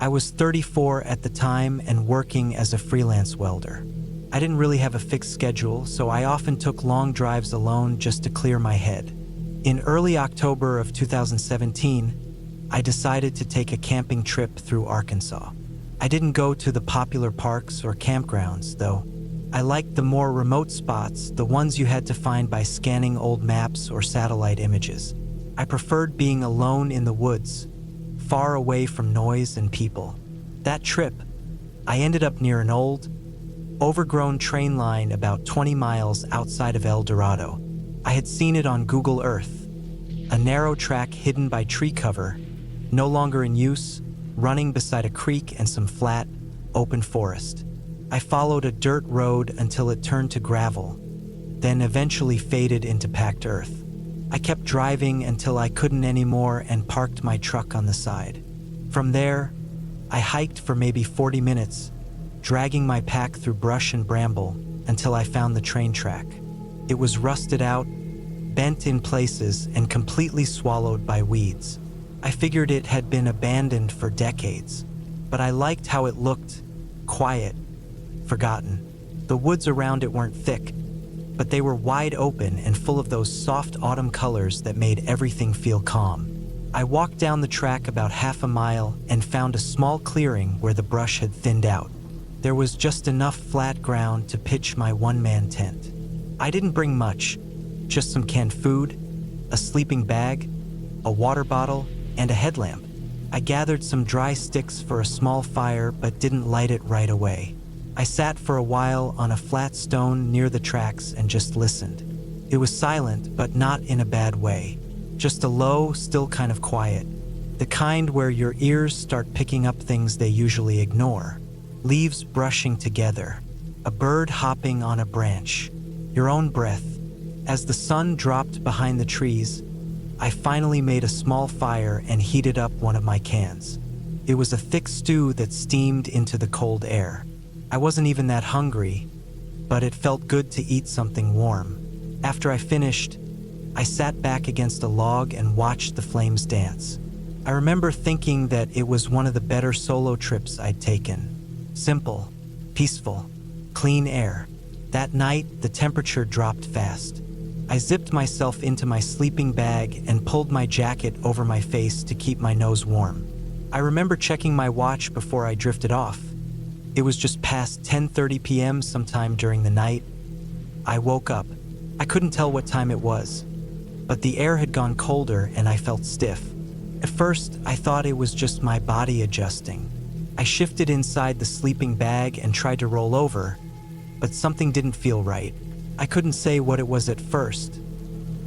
I was 34 at the time and working as a freelance welder. I didn't really have a fixed schedule, so I often took long drives alone just to clear my head. In early October of 2017, I decided to take a camping trip through Arkansas. I didn't go to the popular parks or campgrounds, though. I liked the more remote spots, the ones you had to find by scanning old maps or satellite images. I preferred being alone in the woods, far away from noise and people. That trip, I ended up near an old, overgrown train line about 20 miles outside of El Dorado. I had seen it on Google Earth, a narrow track hidden by tree cover, no longer in use, running beside a creek and some flat, open forest. I followed a dirt road until it turned to gravel, then eventually faded into packed earth. I kept driving until I couldn't anymore and parked my truck on the side. From there, I hiked for maybe 40 minutes, dragging my pack through brush and bramble until I found the train track. It was rusted out, bent in places, and completely swallowed by weeds. I figured it had been abandoned for decades, but I liked how it looked, quiet, forgotten. The woods around it weren't thick, but they were wide open and full of those soft autumn colors that made everything feel calm. I walked down the track about half a mile and found a small clearing where the brush had thinned out. There was just enough flat ground to pitch my one-man tent. I didn't bring much, just some canned food, a sleeping bag, a water bottle, and a headlamp. I gathered some dry sticks for a small fire but didn't light it right away. I sat for a while on a flat stone near the tracks and just listened. It was silent, but not in a bad way. Just a low, still kind of quiet. The kind where your ears start picking up things they usually ignore. Leaves brushing together, a bird hopping on a branch, your own breath. As the sun dropped behind the trees, I finally made a small fire and heated up one of my cans. It was a thick stew that steamed into the cold air. I wasn't even that hungry, but it felt good to eat something warm. After I finished, I sat back against a log and watched the flames dance. I remember thinking that it was one of the better solo trips I'd taken. Simple, peaceful, clean air. That night, the temperature dropped fast. I zipped myself into my sleeping bag and pulled my jacket over my face to keep my nose warm. I remember checking my watch before I drifted off. It was just past 10:30 p.m. sometime during the night. I woke up. I couldn't tell what time it was, but the air had gone colder and I felt stiff. At first, I thought it was just my body adjusting. I shifted inside the sleeping bag and tried to roll over, but something didn't feel right. I couldn't say what it was at first,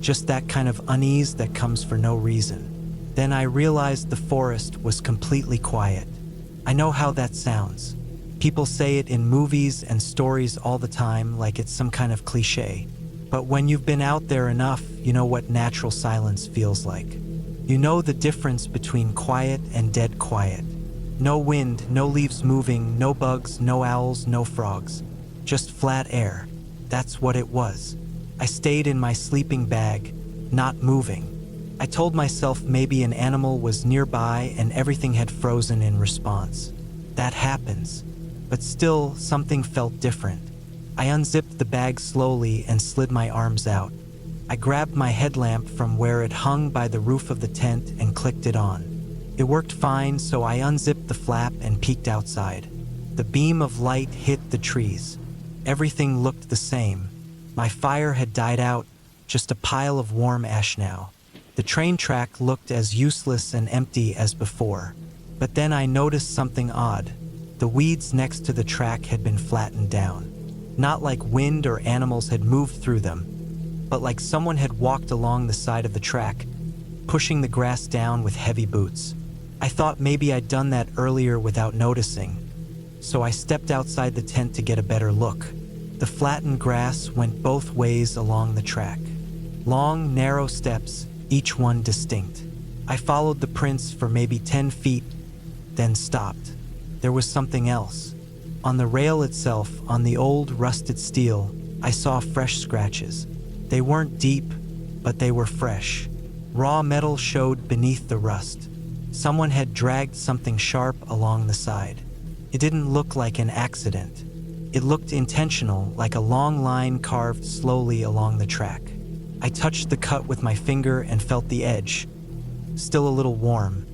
just that kind of unease that comes for no reason. Then I realized the forest was completely quiet. I know how that sounds. People say it in movies and stories all the time like it's some kind of cliche. But when you've been out there enough, you know what natural silence feels like. You know the difference between quiet and dead quiet. No wind, no leaves moving, no bugs, no owls, no frogs. Just flat air. That's what it was. I stayed in my sleeping bag, not moving. I told myself maybe an animal was nearby and everything had frozen in response. That happens. But still, something felt different. I unzipped the bag slowly and slid my arms out. I grabbed my headlamp from where it hung by the roof of the tent and clicked it on. It worked fine, so I unzipped the flap and peeked outside. The beam of light hit the trees. Everything looked the same. My fire had died out, just a pile of warm ash now. The train track looked as useless and empty as before. But then I noticed something odd. The weeds next to the track had been flattened down. Not like wind or animals had moved through them, but like someone had walked along the side of the track, pushing the grass down with heavy boots. I thought maybe I'd done that earlier without noticing, so I stepped outside the tent to get a better look. The flattened grass went both ways along the track. Long, narrow steps, each one distinct. I followed the prints for maybe 10 feet, then stopped. There was something else. On the rail itself, on the old rusted steel, I saw fresh scratches. They weren't deep, but they were fresh. Raw metal showed beneath the rust. Someone had dragged something sharp along the side. It didn't look like an accident. It looked intentional, like a long line carved slowly along the track. I touched the cut with my finger and felt the edge, still a little warm,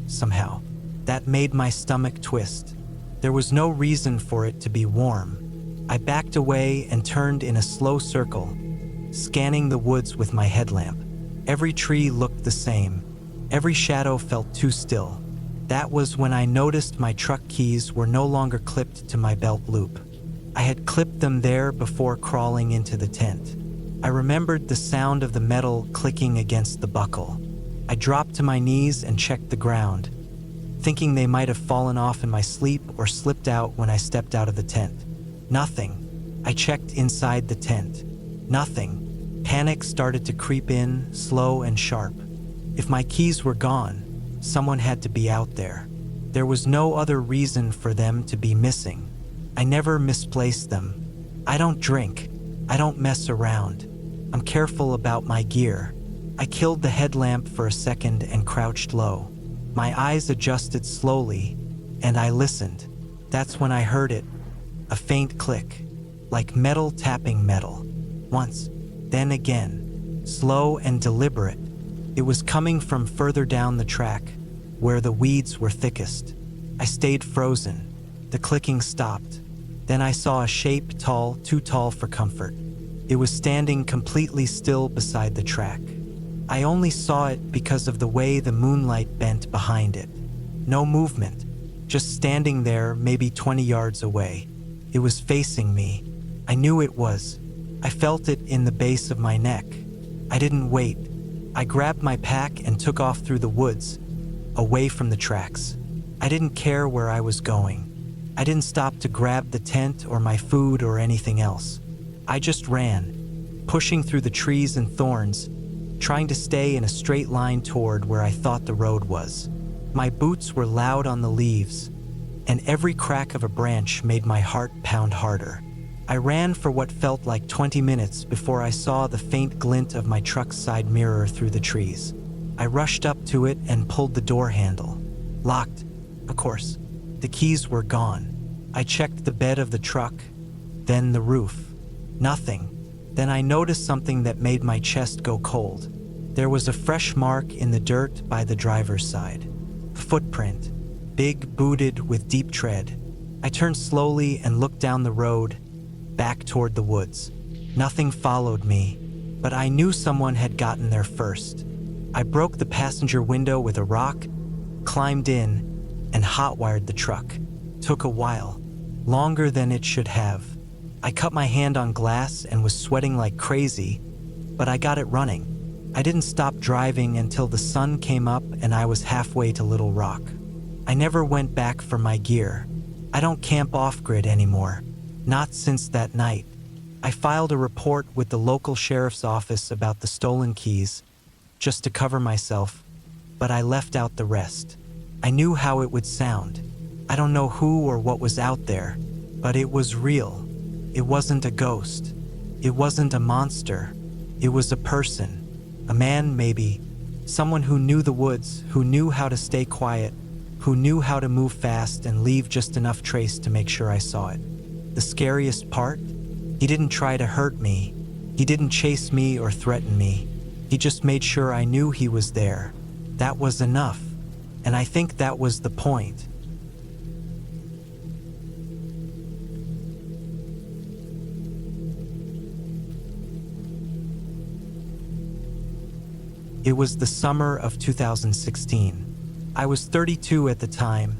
somehow. That made my stomach twist. There was no reason for it to be warm. I backed away and turned in a slow circle, scanning the woods with my headlamp. Every tree looked the same. Every shadow felt too still. That was when I noticed my truck keys were no longer clipped to my belt loop. I had clipped them there before crawling into the tent. I remembered the sound of the metal clicking against the buckle. I dropped to my knees and checked the ground, thinking they might have fallen off in my sleep or slipped out when I stepped out of the tent. Nothing. I checked inside the tent. Nothing. Panic started to creep in, slow and sharp. If my keys were gone, someone had to be out there. There was no other reason for them to be missing. I never misplaced them. I don't drink. I don't mess around. I'm careful about my gear. I killed the headlamp for a second and crouched low. My eyes adjusted slowly, and I listened. That's when I heard it. A faint click, like metal tapping metal. Once, then again, slow and deliberate. It was coming from further down the track, where the weeds were thickest. I stayed frozen. The clicking stopped. Then I saw a shape too tall for comfort. It was standing completely still beside the track. I only saw it because of the way the moonlight bent behind it. No movement, just standing there maybe 20 yards away. It was facing me. I knew it was. I felt it in the base of my neck. I didn't wait. I grabbed my pack and took off through the woods, away from the tracks. I didn't care where I was going. I didn't stop to grab the tent or my food or anything else. I just ran, pushing through the trees and thorns, trying to stay in a straight line toward where I thought the road was. My boots were loud on the leaves, and every crack of a branch made my heart pound harder. I ran for what felt like 20 minutes before I saw the faint glint of my truck's side mirror through the trees. I rushed up to it and pulled the door handle. Locked, of course. The keys were gone. I checked the bed of the truck, then the roof. Nothing. Then I noticed something that made my chest go cold. There was a fresh mark in the dirt by the driver's side. A footprint, big, booted, with deep tread. I turned slowly and looked down the road, back toward the woods. Nothing followed me, but I knew someone had gotten there first. I broke the passenger window with a rock, climbed in, and hot-wired the truck. Took a while, longer than it should have. I cut my hand on glass and was sweating like crazy, but I got it running. I didn't stop driving until the sun came up and I was halfway to Little Rock. I never went back for my gear. I don't camp off-grid anymore. Not since that night. I filed a report with the local sheriff's office about the stolen keys, just to cover myself, but I left out the rest. I knew how it would sound. I don't know who or what was out there, but it was real. It wasn't a ghost. It wasn't a monster. It was a person. A man, maybe. Someone who knew the woods, who knew how to stay quiet, who knew how to move fast and leave just enough trace to make sure I saw it. The scariest part? He didn't try to hurt me. He didn't chase me or threaten me. He just made sure I knew he was there. That was enough. And I think that was the point. It was the summer of 2016. I was 32 at the time,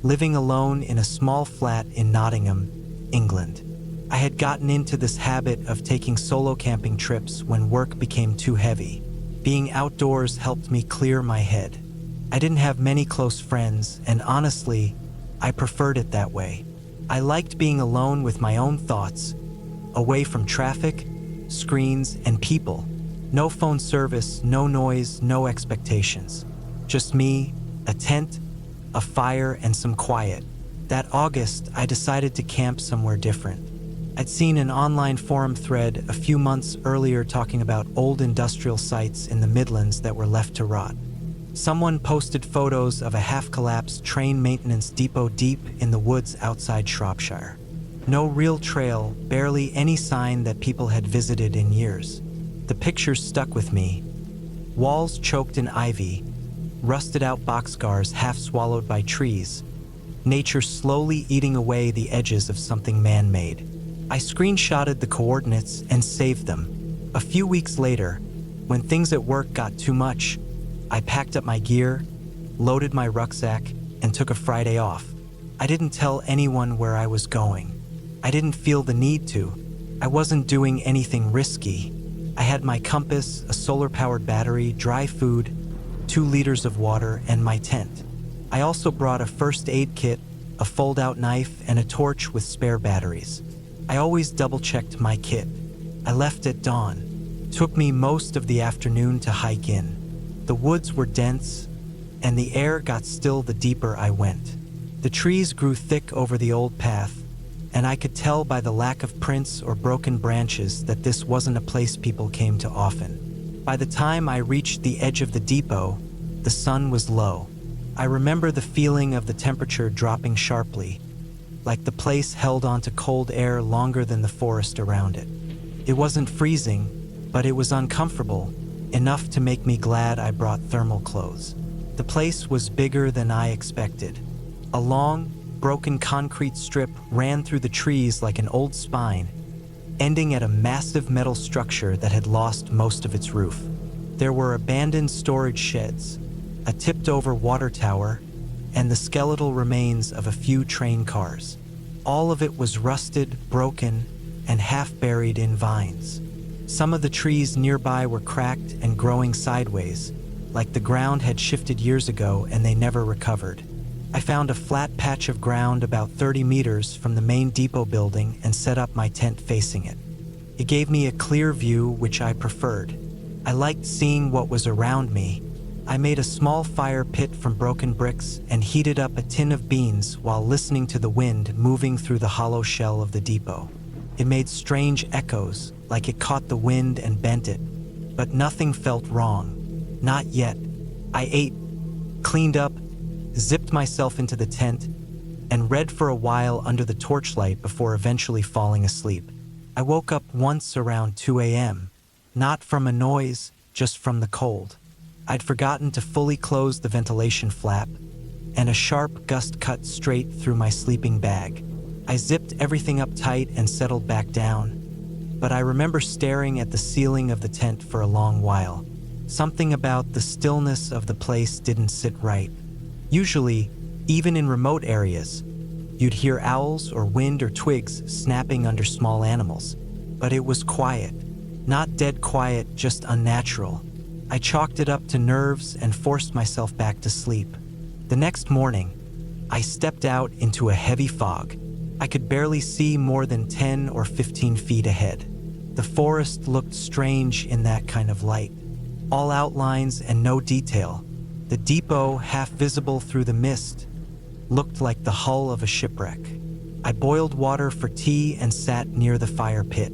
living alone in a small flat in Nottingham, England. I had gotten into this habit of taking solo camping trips when work became too heavy. Being outdoors helped me clear my head. I didn't have many close friends, and honestly, I preferred it that way. I liked being alone with my own thoughts, away from traffic, screens, and people. No phone service, no noise, no expectations. Just me, a tent, a fire, and some quiet. That August, I decided to camp somewhere different. I'd seen an online forum thread a few months earlier talking about old industrial sites in the Midlands that were left to rot. Someone posted photos of a half-collapsed train maintenance depot deep in the woods outside Shropshire. No real trail, barely any sign that people had visited in years. The pictures stuck with me. Walls choked in ivy, rusted-out boxcars half swallowed by trees, nature slowly eating away the edges of something man-made. I screenshotted the coordinates and saved them. A few weeks later, when things at work got too much, I packed up my gear, loaded my rucksack, and took a Friday off. I didn't tell anyone where I was going. I didn't feel the need to. I wasn't doing anything risky. I had my compass, a solar-powered battery, dry food, 2 liters of water, and my tent. I also brought a first aid kit, a fold-out knife, and a torch with spare batteries. I always double-checked my kit. I left at dawn. Took me most of the afternoon to hike in. The woods were dense, and the air got still the deeper I went. The trees grew thick over the old path, and I could tell by the lack of prints or broken branches that this wasn't a place people came to often. By the time I reached the edge of the depot, the sun was low. I remember the feeling of the temperature dropping sharply, like the place held onto cold air longer than the forest around it. It wasn't freezing, but it was uncomfortable, enough to make me glad I brought thermal clothes. The place was bigger than I expected. A long, broken concrete strip ran through the trees like an old spine, ending at a massive metal structure that had lost most of its roof. There were abandoned storage sheds, a tipped-over water tower, and the skeletal remains of a few train cars. All of it was rusted, broken, and half-buried in vines. Some of the trees nearby were cracked and growing sideways, like the ground had shifted years ago and they never recovered. I found a flat patch of ground about 30 meters from the main depot building and set up my tent facing it. It gave me a clear view, which I preferred. I liked seeing what was around me. I made a small fire pit from broken bricks and heated up a tin of beans while listening to the wind moving through the hollow shell of the depot. It made strange echoes, like it caught the wind and bent it, but nothing felt wrong. Not yet. I ate, cleaned up, zipped myself into the tent, and read for a while under the torchlight before eventually falling asleep. I woke up once around 2 a.m., not from a noise, just from the cold. I'd forgotten to fully close the ventilation flap, and a sharp gust cut straight through my sleeping bag. I zipped everything up tight and settled back down, but I remember staring at the ceiling of the tent for a long while. Something about the stillness of the place didn't sit right. Usually, even in remote areas, you'd hear owls or wind or twigs snapping under small animals. But it was quiet. Not dead quiet, just unnatural. I chalked it up to nerves and forced myself back to sleep. The next morning, I stepped out into a heavy fog. I could barely see more than 10 or 15 feet ahead. The forest looked strange in that kind of light. All outlines and no detail. The depot, half visible through the mist, looked like the hull of a shipwreck. I boiled water for tea and sat near the fire pit.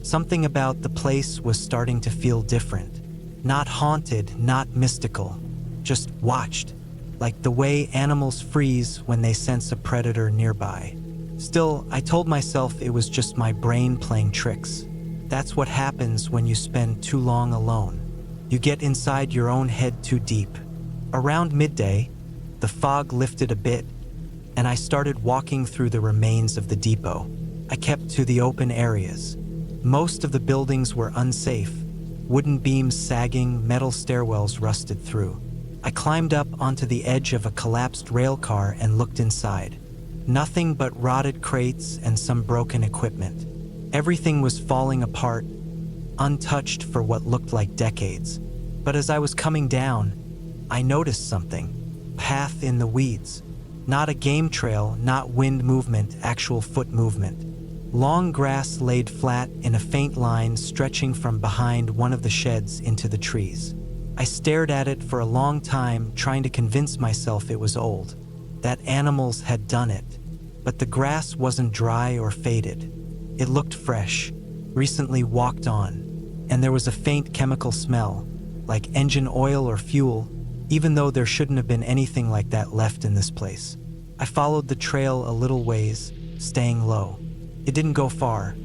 Something about the place was starting to feel different. Not haunted, not mystical, just watched, like the way animals freeze when they sense a predator nearby. Still, I told myself it was just my brain playing tricks. That's what happens when you spend too long alone. You get inside your own head too deep. Around midday, the fog lifted a bit, and I started walking through the remains of the depot. I kept to the open areas. Most of the buildings were unsafe, wooden beams sagging, metal stairwells rusted through. I climbed up onto the edge of a collapsed rail car and looked inside. Nothing but rotted crates and some broken equipment. Everything was falling apart, untouched for what looked like decades. But as I was coming down, I noticed something. Path in the weeds. Not a game trail, not wind movement, actual foot movement. Long grass laid flat in a faint line stretching from behind one of the sheds into the trees. I stared at it for a long time, trying to convince myself it was old, that animals had done it. But the grass wasn't dry or faded. It looked fresh, recently walked on, and there was a faint chemical smell, like engine oil or fuel, even though there shouldn't have been anything like that left in this place. I followed the trail a little ways, staying low. It didn't go far,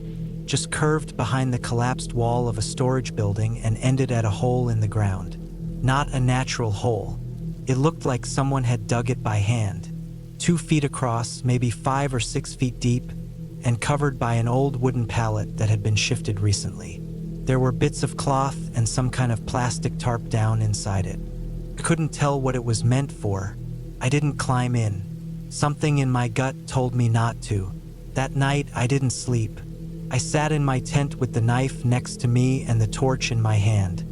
just curved behind the collapsed wall of a storage building and ended at a hole in the ground. Not a natural hole. It looked like someone had dug it by hand. 2 feet across, maybe 5 or 6 feet deep, and covered by an old wooden pallet that had been shifted recently. There were bits of cloth and some kind of plastic tarp down inside it. I couldn't tell what it was meant for. I didn't climb in. Something in my gut told me not to. That night, I didn't sleep. I sat in my tent with the knife next to me and the torch in my hand,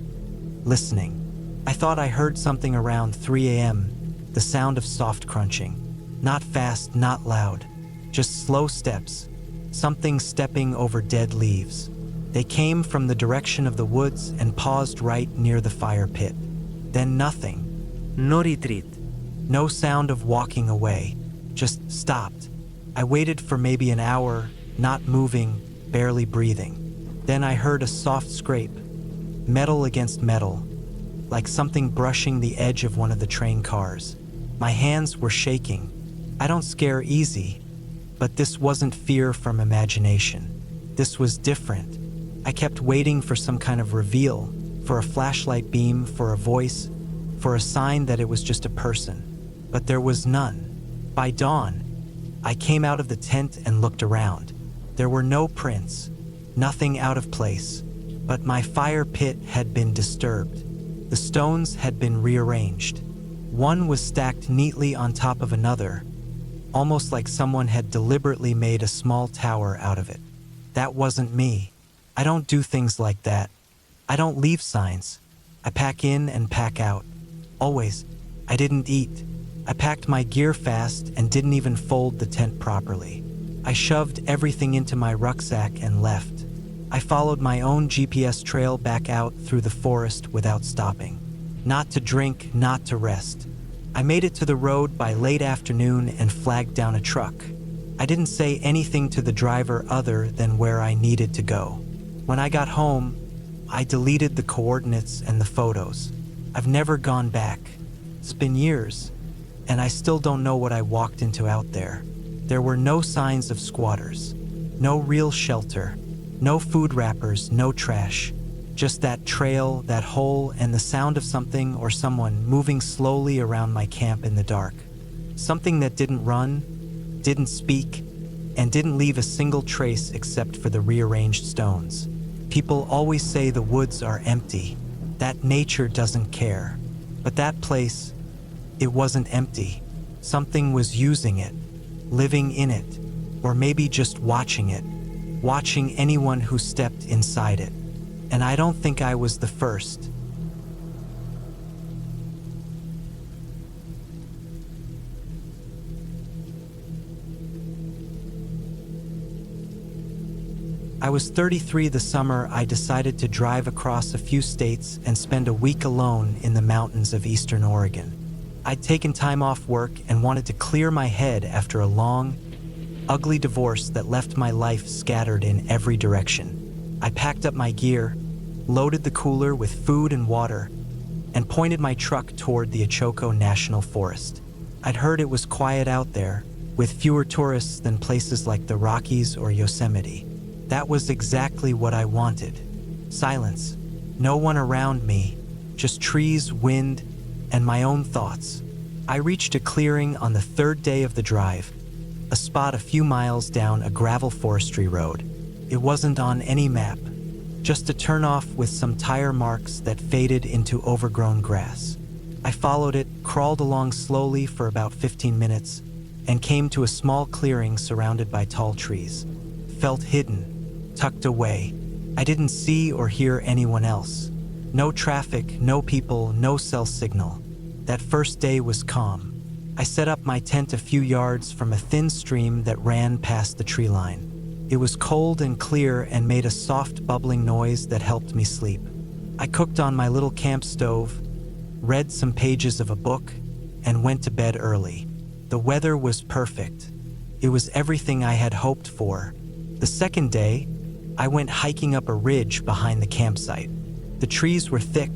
listening. I thought I heard something around 3 a.m., the sound of soft crunching. Not fast, not loud, just slow steps, something stepping over dead leaves. They came from the direction of the woods and paused right near the fire pit. Then nothing. No retreat. No sound of walking away, just stopped. I waited for maybe an hour, not moving, barely breathing. Then I heard a soft scrape, metal against metal, like something brushing the edge of one of the train cars. My hands were shaking. I don't scare easy, but this wasn't fear from imagination. This was different. I kept waiting for some kind of reveal, for a flashlight beam, for a voice, for a sign that it was just a person. But there was none. By dawn, I came out of the tent and looked around. There were no prints, nothing out of place, but my fire pit had been disturbed. The stones had been rearranged. One was stacked neatly on top of another, almost like someone had deliberately made a small tower out of it. That wasn't me. I don't do things like that. I don't leave signs. I pack in and pack out. Always. I didn't eat. I packed my gear fast and didn't even fold the tent properly. I shoved everything into my rucksack and left. I followed my own GPS trail back out through the forest without stopping. Not to drink, not to rest. I made it to the road by late afternoon and flagged down a truck. I didn't say anything to the driver other than where I needed to go. When I got home, I deleted the coordinates and the photos. I've never gone back. It's been years, and I still don't know what I walked into out there. There were no signs of squatters, no real shelter, no food wrappers, no trash. Just that trail, that hole, and the sound of something or someone moving slowly around my camp in the dark. Something that didn't run, didn't speak, and didn't leave a single trace except for the rearranged stones. People always say the woods are empty, that nature doesn't care. But that place, it wasn't empty. Something was using it, living in it, or maybe just watching it, watching anyone who stepped inside it. And I don't think I was the first. I was 33 the summer I decided to drive across a few states and spend a week alone in the mountains of eastern Oregon. I'd taken time off work and wanted to clear my head after a long, ugly divorce that left my life scattered in every direction. I packed up my gear, loaded the cooler with food and water, and pointed my truck toward the Ochoco National Forest. I'd heard it was quiet out there, with fewer tourists than places like the Rockies or Yosemite. That was exactly what I wanted. Silence. No one around me, just trees, wind, and my own thoughts. I reached a clearing on the third day of the drive, a spot a few miles down a gravel forestry road. It wasn't on any map, just a turnoff with some tire marks that faded into overgrown grass. I followed it, crawled along slowly for about 15 minutes, and came to a small clearing surrounded by tall trees. Felt hidden, tucked away. I didn't see or hear anyone else. No traffic, no people, no cell signal. That first day was calm. I set up my tent a few yards from a thin stream that ran past the tree line. It was cold and clear and made a soft bubbling noise that helped me sleep. I cooked on my little camp stove, read some pages of a book, and went to bed early. The weather was perfect. It was everything I had hoped for. The second day, I went hiking up a ridge behind the campsite. The trees were thick,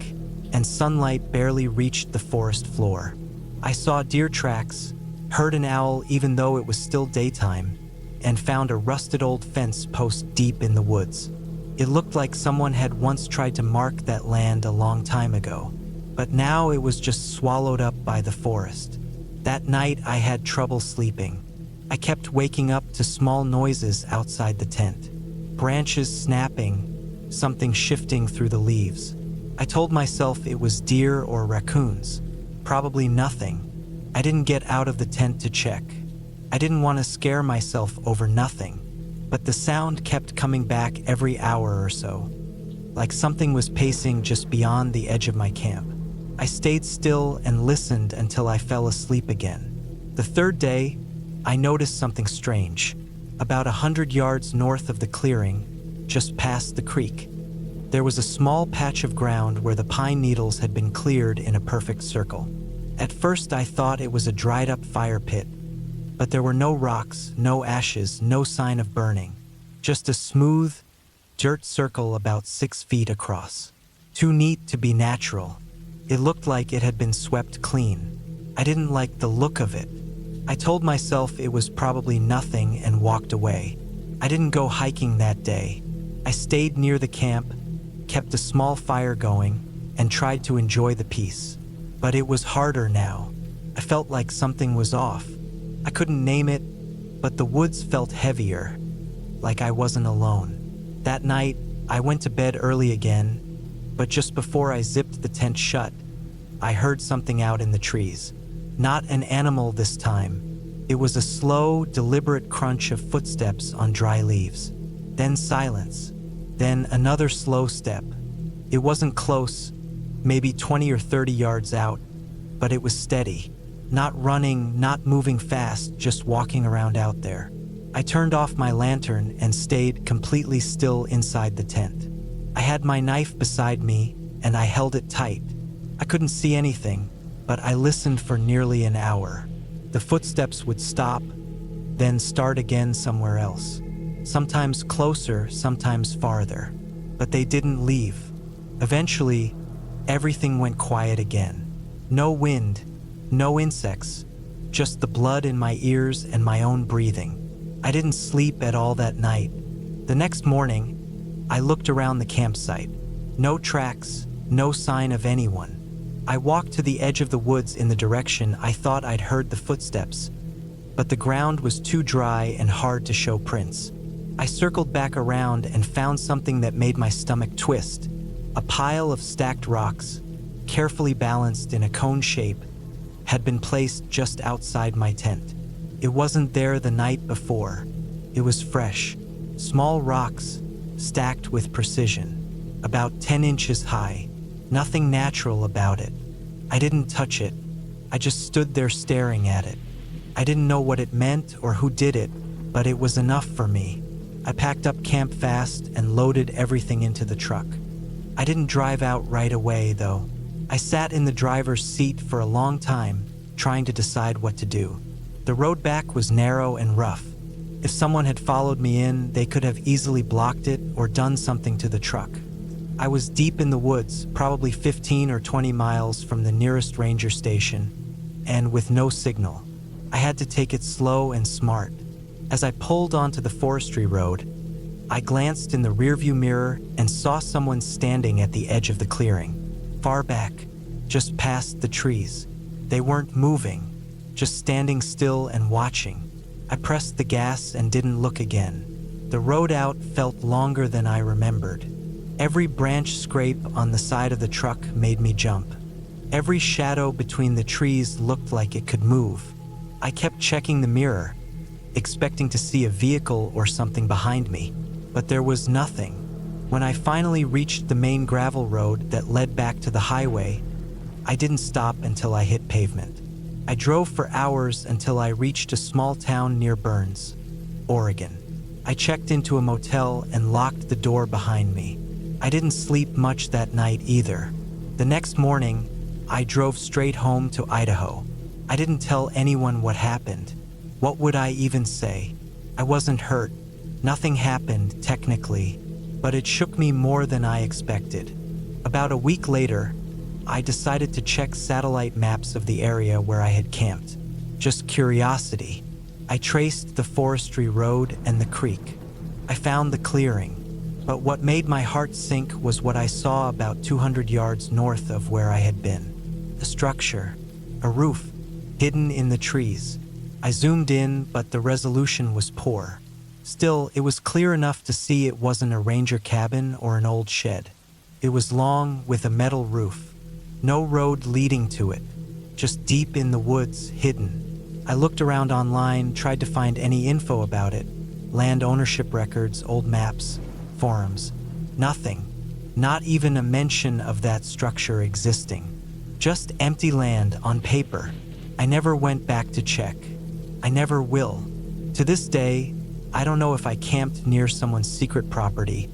and sunlight barely reached the forest floor. I saw deer tracks, heard an owl even though it was still daytime, and found a rusted old fence post deep in the woods. It looked like someone had once tried to mark that land a long time ago, but now it was just swallowed up by the forest. That night I had trouble sleeping. I kept waking up to small noises outside the tent. Branches snapping, something shifting through the leaves. I told myself it was deer or raccoons. Probably nothing. I didn't get out of the tent to check. I didn't want to scare myself over nothing, but the sound kept coming back every hour or so, like something was pacing just beyond the edge of my camp. I stayed still and listened until I fell asleep again. The third day, I noticed something strange. About 100 yards north of the clearing, just past the creek, there was a small patch of ground where the pine needles had been cleared in a perfect circle. At first I thought it was a dried up fire pit, but there were no rocks, no ashes, no sign of burning. Just a smooth, dirt circle about 6 feet across. Too neat to be natural. It looked like it had been swept clean. I didn't like the look of it. I told myself it was probably nothing and walked away. I didn't go hiking that day. I stayed near the camp, kept a small fire going, and tried to enjoy the peace. But it was harder now. I felt like something was off. I couldn't name it, but the woods felt heavier, like I wasn't alone. That night, I went to bed early again, but just before I zipped the tent shut, I heard something out in the trees. Not an animal this time. It was a slow, deliberate crunch of footsteps on dry leaves. Then silence. Then another slow step. It wasn't close, maybe 20 or 30 yards out, but it was steady. Not running, not moving fast, just walking around out there. I turned off my lantern and stayed completely still inside the tent. I had my knife beside me, and I held it tight. I couldn't see anything, but I listened for nearly an hour. The footsteps would stop, then start again somewhere else. Sometimes closer, sometimes farther. But they didn't leave. Eventually, everything went quiet again. No wind, no insects, just the blood in my ears and my own breathing. I didn't sleep at all that night. The next morning, I looked around the campsite. No tracks, no sign of anyone. I walked to the edge of the woods in the direction I thought I'd heard the footsteps, but the ground was too dry and hard to show prints. I circled back around and found something that made my stomach twist. A pile of stacked rocks, carefully balanced in a cone shape, had been placed just outside my tent. It wasn't there the night before. It was fresh. Small rocks, stacked with precision, about 10 inches high. Nothing natural about it. I didn't touch it. I just stood there staring at it. I didn't know what it meant or who did it, but it was enough for me. I packed up camp fast and loaded everything into the truck. I didn't drive out right away, though. I sat in the driver's seat for a long time, trying to decide what to do. The road back was narrow and rough. If someone had followed me in, they could have easily blocked it or done something to the truck. I was deep in the woods, probably 15 or 20 miles from the nearest ranger station, and with no signal. I had to take it slow and smart. As I pulled onto the forestry road, I glanced in the rearview mirror and saw someone standing at the edge of the clearing, far back, just past the trees. They weren't moving, just standing still and watching. I pressed the gas and didn't look again. The road out felt longer than I remembered. Every branch scrape on the side of the truck made me jump. Every shadow between the trees looked like it could move. I kept checking the mirror, expecting to see a vehicle or something behind me, but there was nothing. When I finally reached the main gravel road that led back to the highway, I didn't stop until I hit pavement. I drove for hours until I reached a small town near Burns, Oregon. I checked into a motel and locked the door behind me. I didn't sleep much that night either. The next morning, I drove straight home to Idaho. I didn't tell anyone what happened. What would I even say? I wasn't hurt. Nothing happened, technically, but it shook me more than I expected. About a week later, I decided to check satellite maps of the area where I had camped. Just curiosity. I traced the forestry road and the creek. I found the clearing. But what made my heart sink was what I saw about 200 yards north of where I had been. A structure, a roof, hidden in the trees. I zoomed in, but the resolution was poor. Still, it was clear enough to see it wasn't a ranger cabin or an old shed. It was long, with a metal roof. No road leading to it, just deep in the woods, hidden. I looked around online, tried to find any info about it. Land ownership records, old maps, forums. Nothing. Not even a mention of that structure existing. Just empty land on paper. I never went back to check. I never will. To this day, I don't know if I camped near someone's secret property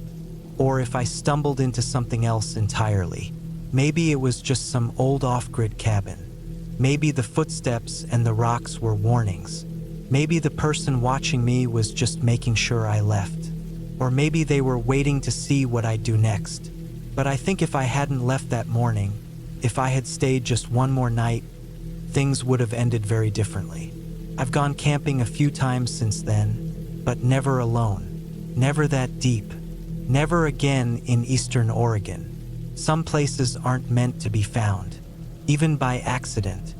or if I stumbled into something else entirely. Maybe it was just some old off-grid cabin. Maybe the footsteps and the rocks were warnings. Maybe the person watching me was just making sure I left. Or maybe they were waiting to see what I'd do next. But I think if I hadn't left that morning, if I had stayed just one more night, things would have ended very differently. I've gone camping a few times since then, but never alone. Never that deep. Never again in eastern Oregon. Some places aren't meant to be found, even by accident.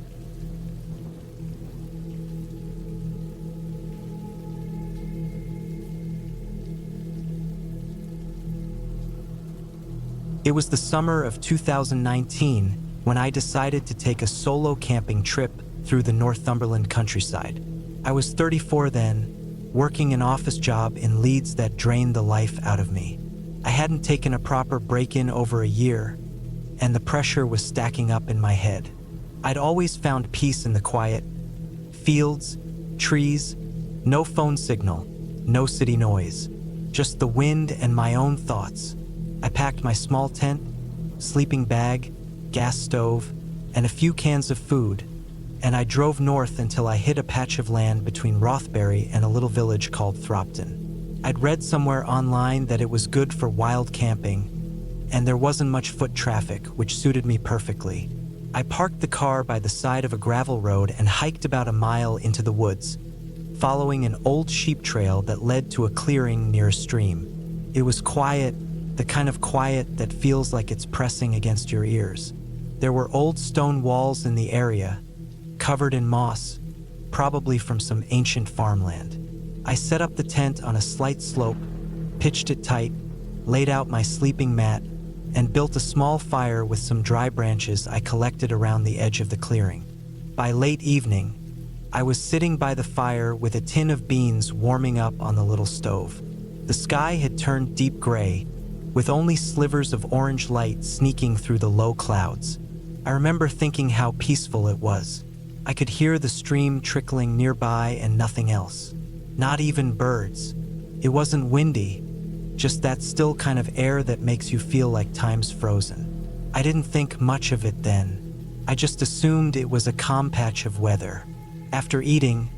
It was the summer of 2019 when I decided to take a solo camping trip through the Northumberland countryside. I was 34 then, working an office job in Leeds that drained the life out of me. I hadn't taken a proper break-in over a year, and the pressure was stacking up in my head. I'd always found peace in the quiet. Fields, trees, no phone signal, no city noise, just the wind and my own thoughts. I packed my small tent, sleeping bag, gas stove, and a few cans of food, and I drove north until I hit a patch of land between Rothbury and a little village called Thropton. I'd read somewhere online that it was good for wild camping, and there wasn't much foot traffic, which suited me perfectly. I parked the car by the side of a gravel road and hiked about a mile into the woods, following an old sheep trail that led to a clearing near a stream. It was quiet, the kind of quiet that feels like it's pressing against your ears. There were old stone walls in the area, covered in moss, probably from some ancient farmland. I set up the tent on a slight slope, pitched it tight, laid out my sleeping mat, and built a small fire with some dry branches I collected around the edge of the clearing. By late evening, I was sitting by the fire with a tin of beans warming up on the little stove. The sky had turned deep gray, with only slivers of orange light sneaking through the low clouds. I remember thinking how peaceful it was. I could hear the stream trickling nearby and nothing else. Not even birds. It wasn't windy, just that still kind of air that makes you feel like time's frozen. I didn't think much of it then. I just assumed it was a calm patch of weather. After eating,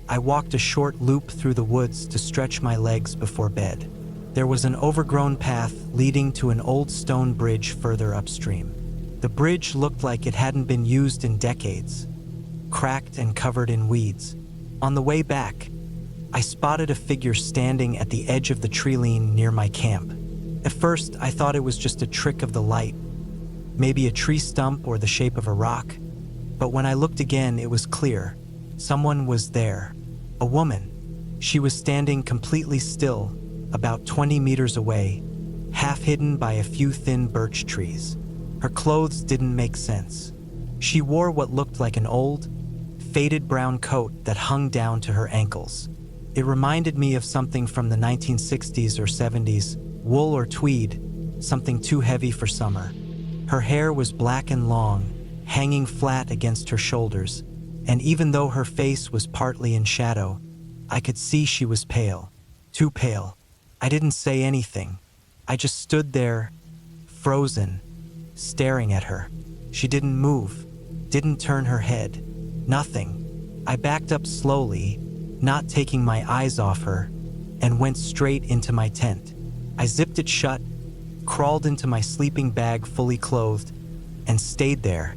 I walked a short loop through the woods to stretch my legs before bed. There was an overgrown path leading to an old stone bridge further upstream. The bridge looked like it hadn't been used in decades, cracked and covered in weeds. On the way back, I spotted a figure standing at the edge of the tree-line near my camp. At first, I thought it was just a trick of the light, maybe a tree stump or the shape of a rock. But when I looked again, it was clear. Someone was there. A woman. She was standing completely still, about 20 meters away, half hidden by a few thin birch trees. Her clothes didn't make sense. She wore what looked like an old, faded brown coat that hung down to her ankles. It reminded me of something from the 1960s or 70s, wool or tweed, something too heavy for summer. Her hair was black and long, hanging flat against her shoulders, and even though her face was partly in shadow, I could see she was pale, too pale. I didn't say anything. I just stood there, frozen, staring at her. She didn't move, didn't turn her head, nothing. I backed up slowly, not taking my eyes off her, and went straight into my tent. I zipped it shut, crawled into my sleeping bag fully clothed, and stayed there,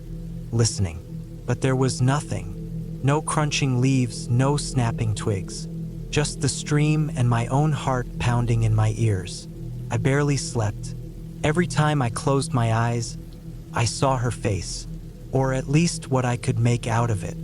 listening. But there was nothing. No crunching leaves, no snapping twigs. Just the stream and my own heart pounding in my ears. I barely slept. Every time I closed my eyes, I saw her face, or at least what I could make out of it.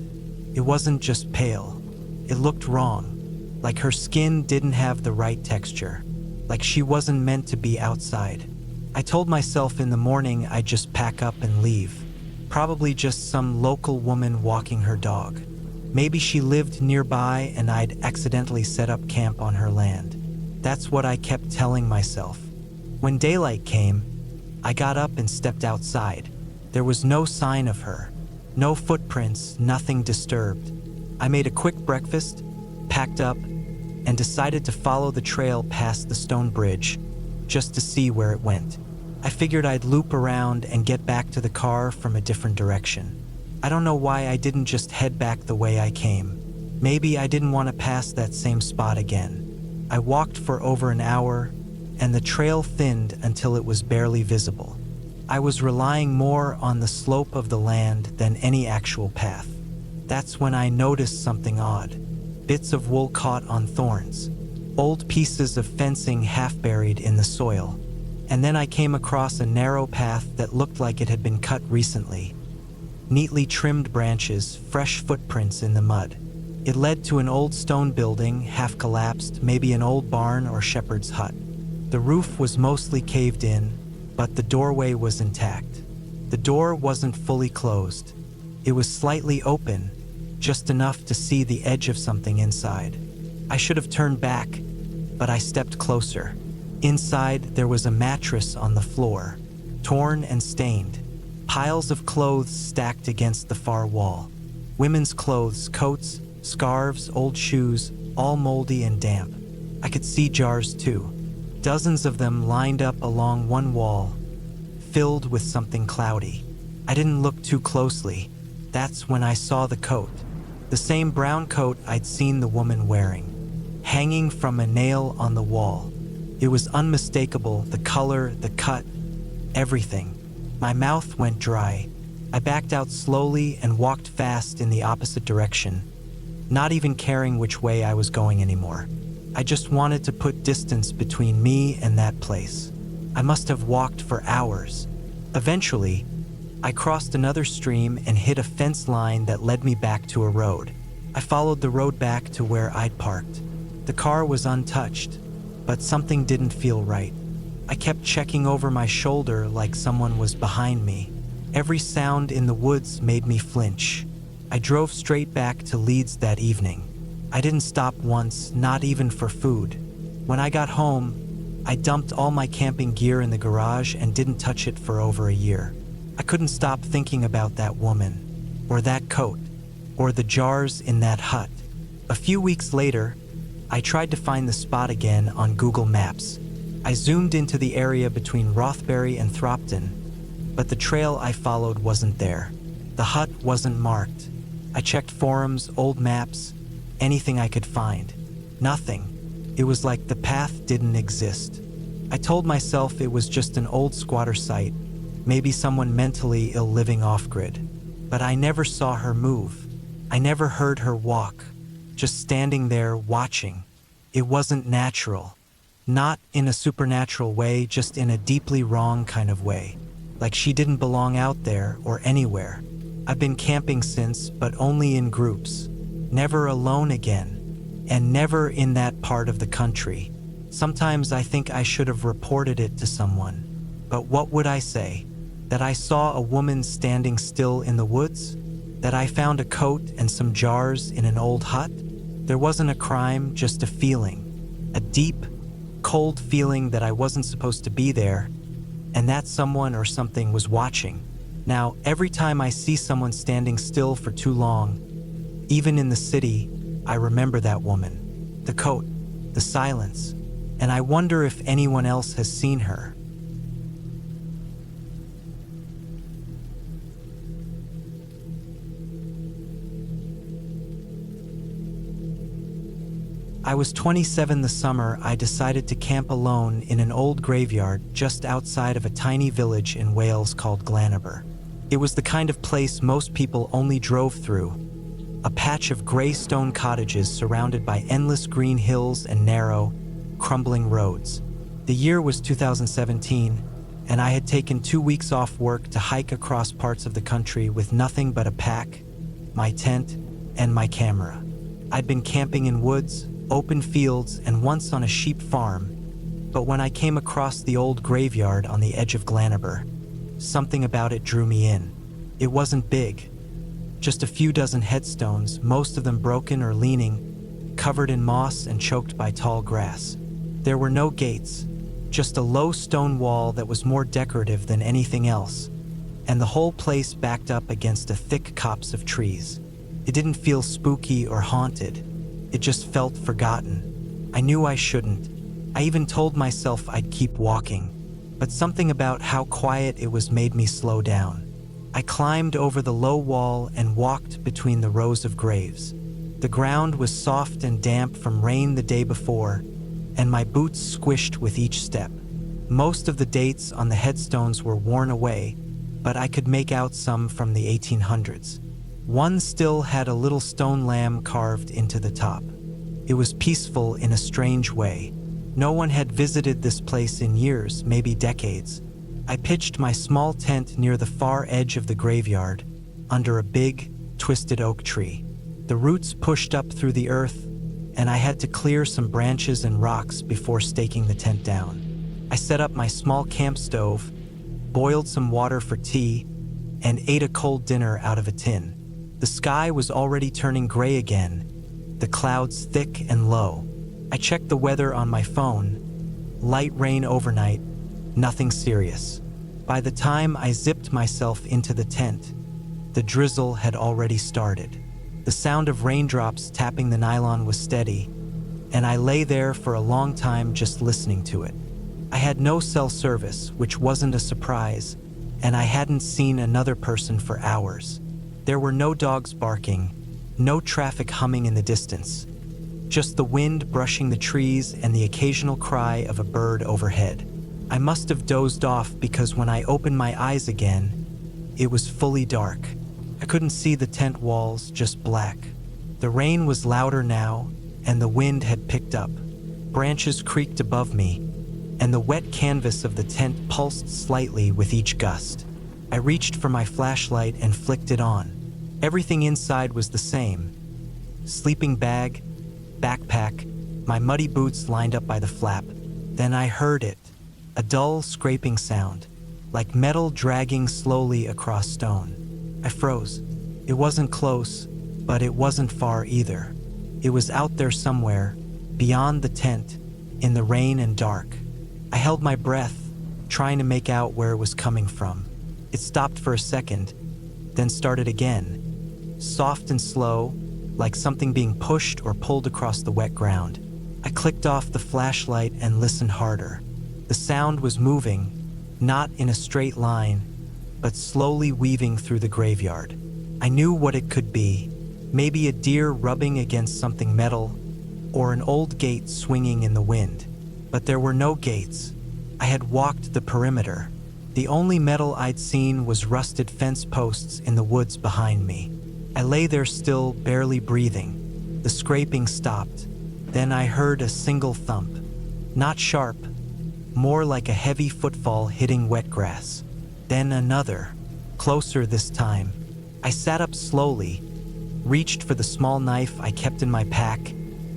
It wasn't just pale. It looked wrong, like her skin didn't have the right texture, like she wasn't meant to be outside. I told myself in the morning I'd just pack up and leave. Probably just some local woman walking her dog. Maybe she lived nearby and I'd accidentally set up camp on her land. That's what I kept telling myself. When daylight came, I got up and stepped outside. There was no sign of her. No footprints, nothing disturbed. I made a quick breakfast, packed up, and decided to follow the trail past the stone bridge, just to see where it went. I figured I'd loop around and get back to the car from a different direction. I don't know why I didn't just head back the way I came. Maybe I didn't want to pass that same spot again. I walked for over an hour, and the trail thinned until it was barely visible. I was relying more on the slope of the land than any actual path. That's when I noticed something odd. Bits of wool caught on thorns, old pieces of fencing half buried in the soil. And then I came across a narrow path that looked like it had been cut recently. Neatly trimmed branches, fresh footprints in the mud. It led to an old stone building, half collapsed, maybe an old barn or shepherd's hut. The roof was mostly caved in, but the doorway was intact. The door wasn't fully closed. It was slightly open, just enough to see the edge of something inside. I should have turned back, but I stepped closer. Inside, there was a mattress on the floor, torn and stained. Piles of clothes stacked against the far wall. Women's clothes, coats, scarves, old shoes, all moldy and damp. I could see jars too. Dozens of them lined up along one wall, filled with something cloudy. I didn't look too closely. That's when I saw the coat. The same brown coat I'd seen the woman wearing, hanging from a nail on the wall. It was unmistakable, the color, the cut, everything. My mouth went dry. I backed out slowly and walked fast in the opposite direction, not even caring which way I was going anymore. I just wanted to put distance between me and that place. I must have walked for hours. Eventually, I crossed another stream and hit a fence line that led me back to a road. I followed the road back to where I'd parked. The car was untouched, but something didn't feel right. I kept checking over my shoulder like someone was behind me. Every sound in the woods made me flinch. I drove straight back to Leeds that evening. I didn't stop once, not even for food. When I got home, I dumped all my camping gear in the garage and didn't touch it for over a year. I couldn't stop thinking about that woman, or that coat, or the jars in that hut. A few weeks later, I tried to find the spot again on Google Maps. I zoomed into the area between Rothbury and Thropton, but the trail I followed wasn't there. The hut wasn't marked. I checked forums, old maps, anything I could find. Nothing. It was like the path didn't exist. I told myself it was just an old squatter site, maybe someone mentally ill living off-grid. But I never saw her move. I never heard her walk, just standing there watching. It wasn't natural. Not in a supernatural way, just in a deeply wrong kind of way. Like she didn't belong out there or anywhere. I've been camping since, but only in groups. Never alone again. And never in that part of the country. Sometimes I think I should have reported it to someone. But what would I say? That I saw a woman standing still in the woods? That I found a coat and some jars in an old hut? There wasn't a crime, just a feeling. A deep, cold feeling that I wasn't supposed to be there, and that someone or something was watching. Now, every time I see someone standing still for too long, even in the city, I remember that woman, the coat, the silence, and I wonder if anyone else has seen her. I was 27 the summer I decided to camp alone in an old graveyard just outside of a tiny village in Wales called Glanaber. It was the kind of place most people only drove through, a patch of gray stone cottages surrounded by endless green hills and narrow, crumbling roads. The year was 2017, and I had taken 2 weeks off work to hike across parts of the country with nothing but a pack, my tent, and my camera. I'd been camping in woods, open fields, and once on a sheep farm, but when I came across the old graveyard on the edge of Glanaber, something about it drew me in. It wasn't big, just a few dozen headstones, most of them broken or leaning, covered in moss and choked by tall grass. There were no gates, just a low stone wall that was more decorative than anything else, and the whole place backed up against a thick copse of trees. It didn't feel spooky or haunted, it just felt forgotten. I knew I shouldn't. I even told myself I'd keep walking, but something about how quiet it was made me slow down. I climbed over the low wall and walked between the rows of graves. The ground was soft and damp from rain the day before, and my boots squished with each step. Most of the dates on the headstones were worn away, but I could make out some from the 1800s. One still had a little stone lamb carved into the top. It was peaceful in a strange way. No one had visited this place in years, maybe decades. I pitched my small tent near the far edge of the graveyard, under a big, twisted oak tree. The roots pushed up through the earth, and I had to clear some branches and rocks before staking the tent down. I set up my small camp stove, boiled some water for tea, and ate a cold dinner out of a tin. The sky was already turning gray again, the clouds thick and low. I checked the weather on my phone. Light rain overnight, nothing serious. By the time I zipped myself into the tent, the drizzle had already started. The sound of raindrops tapping the nylon was steady, and I lay there for a long time just listening to it. I had no cell service, which wasn't a surprise, and I hadn't seen another person for hours. There were no dogs barking, no traffic humming in the distance, just the wind brushing the trees and the occasional cry of a bird overhead. I must have dozed off because when I opened my eyes again, it was fully dark. I couldn't see the tent walls, just black. The rain was louder now, and the wind had picked up. Branches creaked above me, and the wet canvas of the tent pulsed slightly with each gust. I reached for my flashlight and flicked it on. Everything inside was the same. Sleeping bag, backpack, my muddy boots lined up by the flap. Then I heard it, a dull scraping sound, like metal dragging slowly across stone. I froze. It wasn't close, but it wasn't far either. It was out there somewhere, beyond the tent, in the rain and dark. I held my breath, trying to make out where it was coming from. It stopped for a second, then started again, soft and slow, like something being pushed or pulled across the wet ground. I clicked off the flashlight and listened harder. The sound was moving, not in a straight line, but slowly weaving through the graveyard. I knew what it could be, maybe a deer rubbing against something metal, or an old gate swinging in the wind. But there were no gates. I had walked the perimeter. The only metal I'd seen was rusted fence posts in the woods behind me. I lay there still, barely breathing. The scraping stopped. Then I heard a single thump. Not sharp, more like a heavy footfall hitting wet grass. Then another, closer this time. I sat up slowly, reached for the small knife I kept in my pack,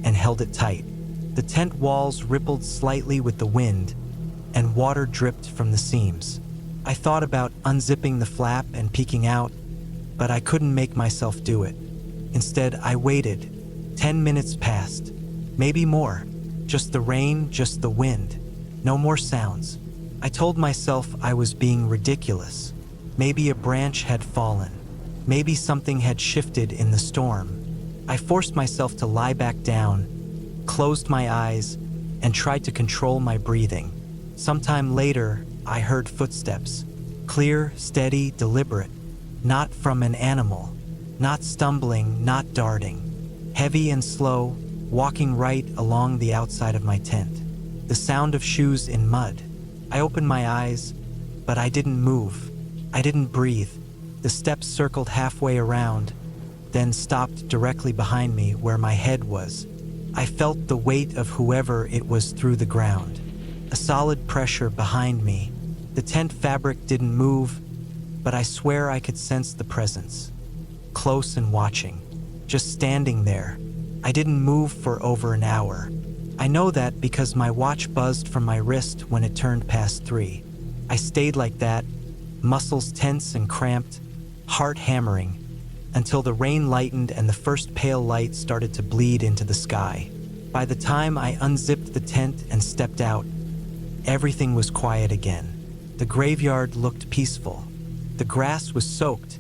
and held it tight. The tent walls rippled slightly with the wind, and water dripped from the seams. I thought about unzipping the flap and peeking out, but I couldn't make myself do it. Instead, I waited. 10 minutes passed, maybe more. Just the rain, just the wind. No more sounds. I told myself I was being ridiculous. Maybe a branch had fallen. Maybe something had shifted in the storm. I forced myself to lie back down, closed my eyes, and tried to control my breathing. Sometime later, I heard footsteps. Clear, steady, deliberate. Not from an animal. Not stumbling, not darting. Heavy and slow, walking right along the outside of my tent. The sound of shoes in mud. I opened my eyes, but I didn't move. I didn't breathe. The steps circled halfway around, then stopped directly behind me where my head was. I felt the weight of whoever it was through the ground, a solid pressure behind me. The tent fabric didn't move, but I swear I could sense the presence, close and watching, just standing there. I didn't move for over an hour. I know that because my watch buzzed from my wrist when it turned past 3. I stayed like that, muscles tense and cramped, heart hammering, until the rain lightened and the first pale light started to bleed into the sky. By the time I unzipped the tent and stepped out, everything was quiet again. The graveyard looked peaceful. The grass was soaked,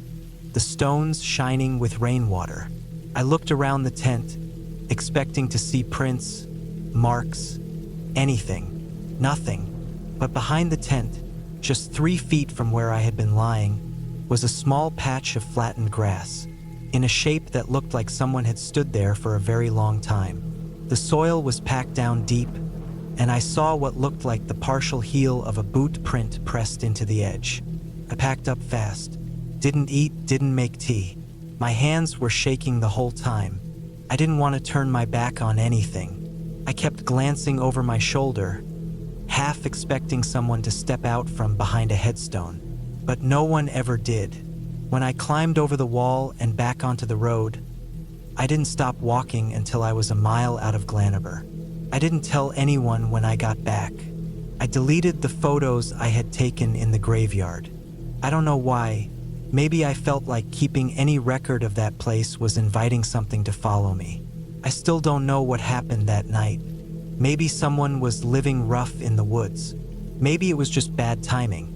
the stones shining with rainwater. I looked around the tent, expecting to see prints, marks, anything. Nothing. But behind the tent, just 3 feet from where I had been lying, was a small patch of flattened grass, in a shape that looked like someone had stood there for a very long time. The soil was packed down deep, and I saw what looked like the partial heel of a boot print pressed into the edge. I packed up fast. Didn't eat, didn't make tea. My hands were shaking the whole time. I didn't want to turn my back on anything. I kept glancing over my shoulder, half expecting someone to step out from behind a headstone. But no one ever did. When I climbed over the wall and back onto the road, I didn't stop walking until I was a mile out of Glanaber. I didn't tell anyone when I got back. I deleted the photos I had taken in the graveyard. I don't know why. Maybe I felt like keeping any record of that place was inviting something to follow me. I still don't know what happened that night. Maybe someone was living rough in the woods. Maybe it was just bad timing.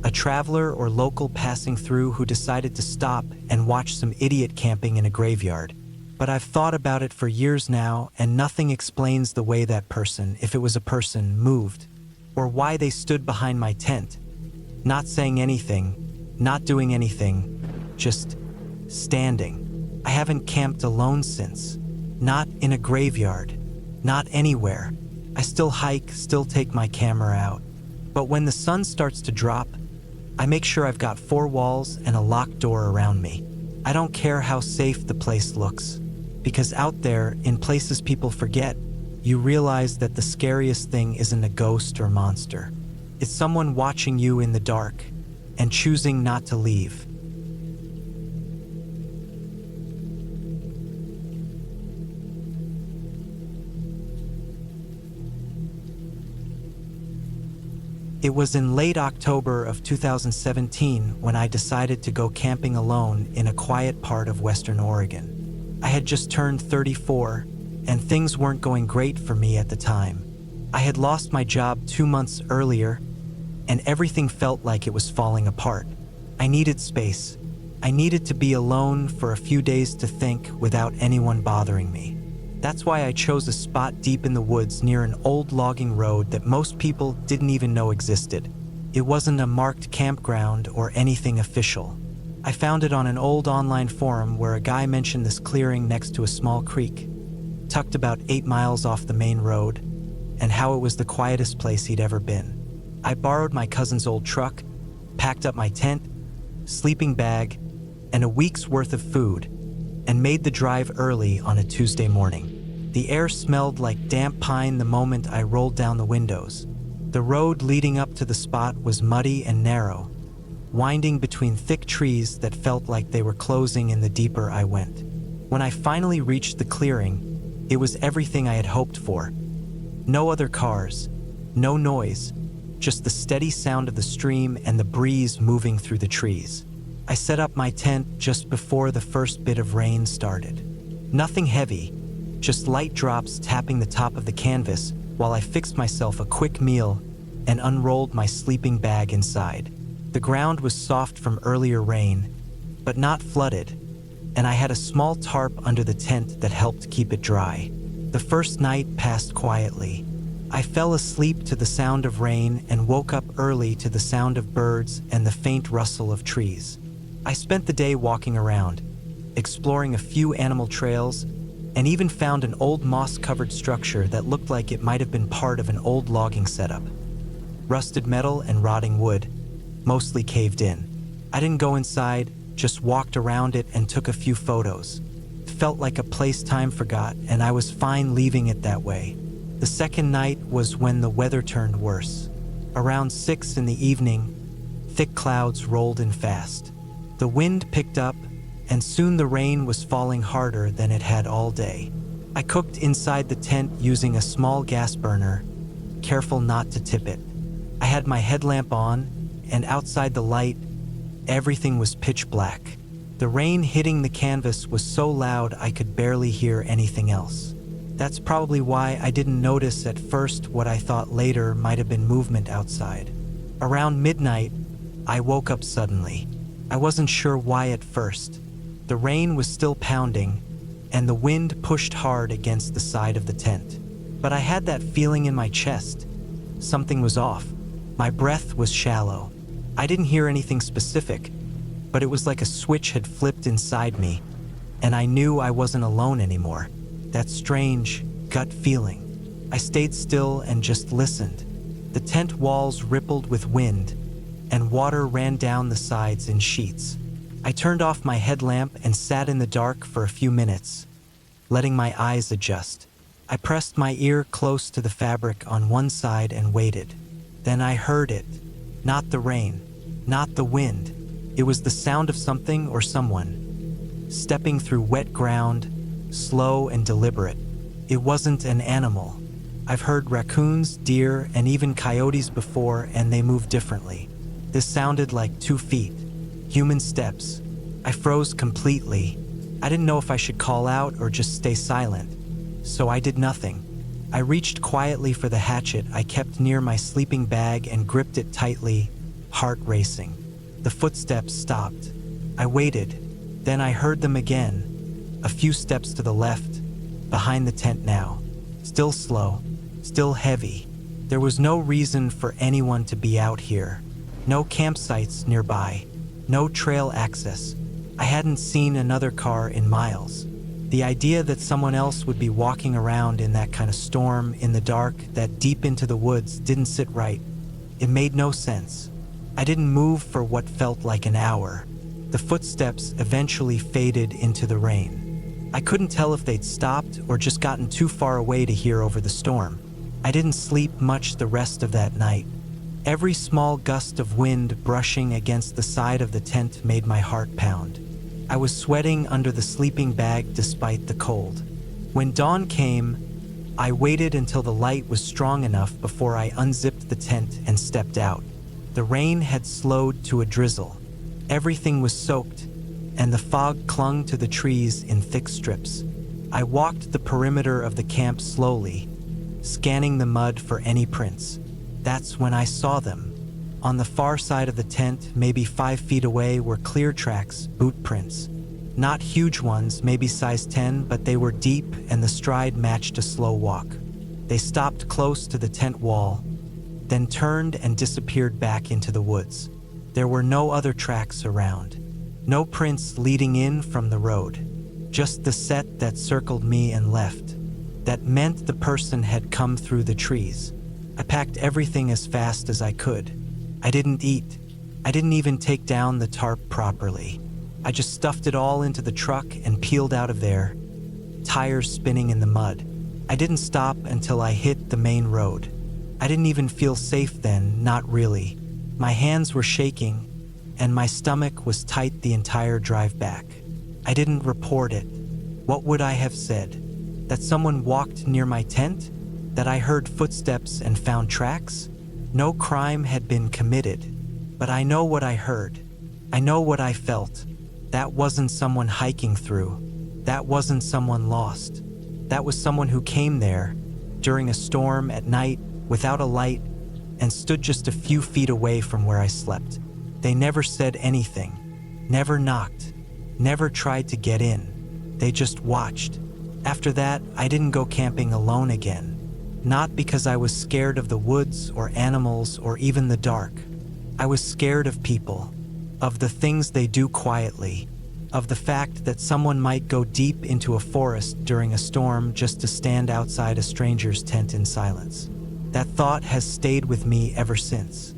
A traveler or local passing through who decided to stop and watch some idiot camping in a graveyard. But I've thought about it for years now, and nothing explains the way that person, if it was a person, moved, or why they stood behind my tent, not saying anything, not doing anything, just standing. I haven't camped alone since. Not in a graveyard. Not anywhere. I still hike, still take my camera out. But when the sun starts to drop, I make sure I've got 4 walls and a locked door around me. I don't care how safe the place looks, because out there, in places people forget, you realize that the scariest thing isn't a ghost or monster. It's someone watching you in the dark and choosing not to leave. It was in late October of 2017 when I decided to go camping alone in a quiet part of Western Oregon. I had just turned 34, and things weren't going great for me at the time. I had lost my job 2 months earlier, and everything felt like it was falling apart. I needed space. I needed to be alone for a few days to think without anyone bothering me. That's why I chose a spot deep in the woods near an old logging road that most people didn't even know existed. It wasn't a marked campground or anything official. I found it on an old online forum where a guy mentioned this clearing next to a small creek, tucked about 8 miles off the main road, and how it was the quietest place he'd ever been. I borrowed my cousin's old truck, packed up my tent, sleeping bag, and a week's worth of food, and made the drive early on a Tuesday morning. The air smelled like damp pine the moment I rolled down the windows. The road leading up to the spot was muddy and narrow, winding between thick trees that felt like they were closing in the deeper I went. When I finally reached the clearing, it was everything I had hoped for. No other cars, no noise, just the steady sound of the stream and the breeze moving through the trees. I set up my tent just before the first bit of rain started. Nothing heavy, just light drops tapping the top of the canvas while I fixed myself a quick meal and unrolled my sleeping bag inside. The ground was soft from earlier rain, but not flooded, and I had a small tarp under the tent that helped keep it dry. The first night passed quietly. I fell asleep to the sound of rain and woke up early to the sound of birds and the faint rustle of trees. I spent the day walking around, exploring a few animal trails, and even found an old moss-covered structure that looked like it might have been part of an old logging setup. Rusted metal and rotting wood, mostly caved in. I didn't go inside, just walked around it and took a few photos. It felt like a place time forgot, and I was fine leaving it that way. The second night was when the weather turned worse. Around 6 in the evening, thick clouds rolled in fast. The wind picked up, and soon the rain was falling harder than it had all day. I cooked inside the tent using a small gas burner, careful not to tip it. I had my headlamp on, and outside the light, everything was pitch black. The rain hitting the canvas was so loud I could barely hear anything else. That's probably why I didn't notice at first what I thought later might have been movement outside. Around midnight, I woke up suddenly. I wasn't sure why at first. The rain was still pounding, and the wind pushed hard against the side of the tent. But I had that feeling in my chest. Something was off. My breath was shallow. I didn't hear anything specific, but it was like a switch had flipped inside me, and I knew I wasn't alone anymore. That strange gut feeling. I stayed still and just listened. The tent walls rippled with wind, and water ran down the sides in sheets. I turned off my headlamp and sat in the dark for a few minutes, letting my eyes adjust. I pressed my ear close to the fabric on one side and waited. Then I heard it. Not the rain, not the wind. It was the sound of something or someone, stepping through wet ground, slow and deliberate. It wasn't an animal. I've heard raccoons, deer, and even coyotes before, and they move differently. This sounded like 2 feet, human steps. I froze completely. I didn't know if I should call out or just stay silent, so I did nothing. I reached quietly for the hatchet I kept near my sleeping bag and gripped it tightly, heart racing. The footsteps stopped. I waited. Then I heard them again. A few steps to the left, behind the tent now. Still slow, still heavy. There was no reason for anyone to be out here. No campsites nearby. No trail access. I hadn't seen another car in miles. The idea that someone else would be walking around in that kind of storm, in the dark, that deep into the woods, didn't sit right. It made no sense. I didn't move for what felt like an hour. The footsteps eventually faded into the rain. I couldn't tell if they'd stopped or just gotten too far away to hear over the storm. I didn't sleep much the rest of that night. Every small gust of wind brushing against the side of the tent made my heart pound. I was sweating under the sleeping bag despite the cold. When dawn came, I waited until the light was strong enough before I unzipped the tent and stepped out. The rain had slowed to a drizzle. Everything was soaked, and the fog clung to the trees in thick strips. I walked the perimeter of the camp slowly, scanning the mud for any prints. That's when I saw them. On the far side of the tent, maybe 5 feet away, were clear tracks, boot prints. Not huge ones, maybe size 10, but they were deep and the stride matched a slow walk. They stopped close to the tent wall, then turned and disappeared back into the woods. There were no other tracks around. No prints leading in from the road. Just the set that circled me and left. That meant the person had come through the trees. I packed everything as fast as I could. I didn't eat. I didn't even take down the tarp properly. I just stuffed it all into the truck and peeled out of there, tires spinning in the mud. I didn't stop until I hit the main road. I didn't even feel safe then, not really. My hands were shaking, and my stomach was tight the entire drive back. I didn't report it. What would I have said? That someone walked near my tent? That I heard footsteps and found tracks? No crime had been committed, but I know what I heard. I know what I felt. That wasn't someone hiking through. That wasn't someone lost. That was someone who came there during a storm at night without a light and stood just a few feet away from where I slept. They never said anything, never knocked, never tried to get in. They just watched. After that, I didn't go camping alone again. Not because I was scared of the woods or animals or even the dark. I was scared of people, of the things they do quietly, of the fact that someone might go deep into a forest during a storm just to stand outside a stranger's tent in silence. That thought has stayed with me ever since.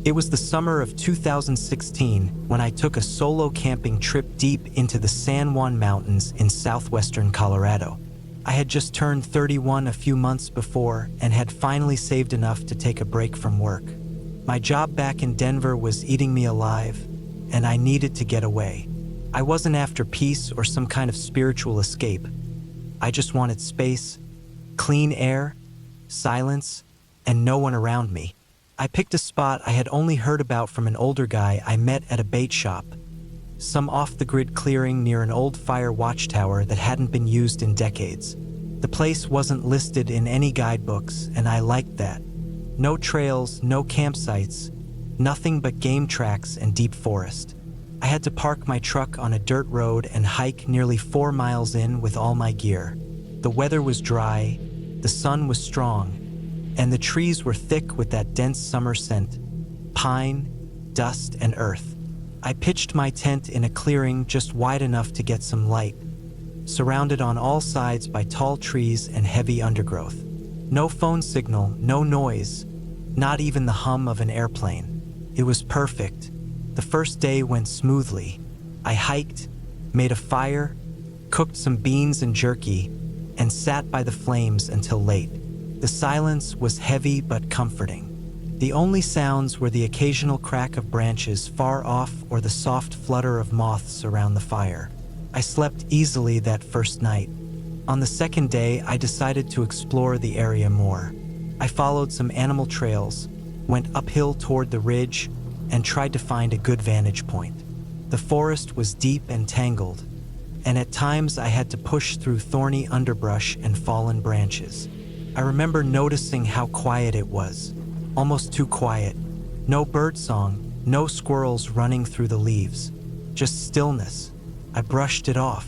It was the summer of 2016 when I took a solo camping trip deep into the San Juan Mountains in southwestern Colorado. I had just turned 31 a few months before and had finally saved enough to take a break from work. My job back in Denver was eating me alive, and I needed to get away. I wasn't after peace or some kind of spiritual escape. I just wanted space, clean air, silence, and no one around me. I picked a spot I had only heard about from an older guy I met at a bait shop, some off-the-grid clearing near an old fire watchtower that hadn't been used in decades. The place wasn't listed in any guidebooks, and I liked that. No trails, no campsites, nothing but game tracks and deep forest. I had to park my truck on a dirt road and hike nearly 4 miles in with all my gear. The weather was dry, the sun was strong, and the trees were thick with that dense summer scent, pine, dust, and earth. I pitched my tent in a clearing just wide enough to get some light, surrounded on all sides by tall trees and heavy undergrowth. No phone signal, no noise, not even the hum of an airplane. It was perfect. The first day went smoothly. I hiked, made a fire, cooked some beans and jerky, and sat by the flames until late. The silence was heavy but comforting. The only sounds were the occasional crack of branches far off or the soft flutter of moths around the fire. I slept easily that first night. On the second day, I decided to explore the area more. I followed some animal trails, went uphill toward the ridge, and tried to find a good vantage point. The forest was deep and tangled, and at times I had to push through thorny underbrush and fallen branches. I remember noticing how quiet it was, almost too quiet. No birdsong, no squirrels running through the leaves, just stillness. I brushed it off.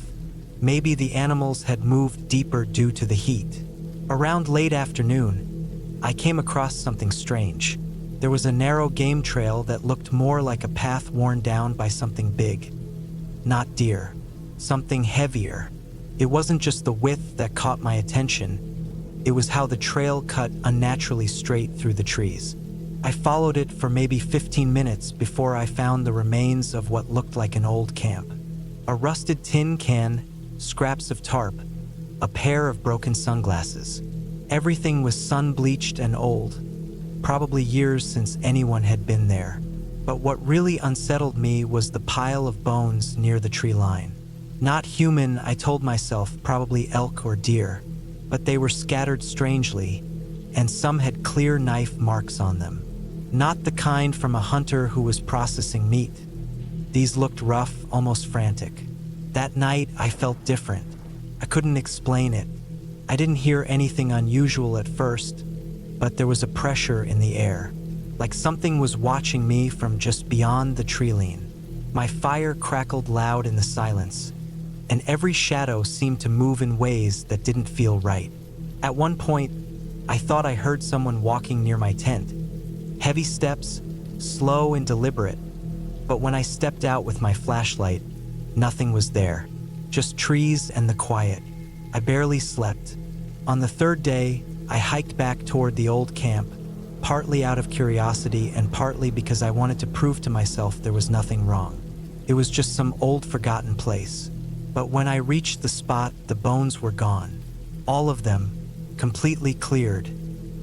Maybe the animals had moved deeper due to the heat. Around late afternoon, I came across something strange. There was a narrow game trail that looked more like a path worn down by something big. Not deer, something heavier. It wasn't just the width that caught my attention. It was how the trail cut unnaturally straight through the trees. I followed it for maybe 15 minutes before I found the remains of what looked like an old camp. A rusted tin can, scraps of tarp, a pair of broken sunglasses. Everything was sun-bleached and old, probably years since anyone had been there. But what really unsettled me was the pile of bones near the tree line. Not human, I told myself, probably elk or deer, but they were scattered strangely, and some had clear knife marks on them. Not the kind from a hunter who was processing meat. These looked rough, almost frantic. That night, I felt different. I couldn't explain it. I didn't hear anything unusual at first, but there was a pressure in the air, like something was watching me from just beyond the tree line. My fire crackled loud in the silence, and every shadow seemed to move in ways that didn't feel right. At one point, I thought I heard someone walking near my tent. Heavy steps, slow and deliberate, but when I stepped out with my flashlight, nothing was there, just trees and the quiet. I barely slept. On the third day, I hiked back toward the old camp, partly out of curiosity and partly because I wanted to prove to myself there was nothing wrong. It was just some old forgotten place. But when I reached the spot, the bones were gone. All of them, completely cleared.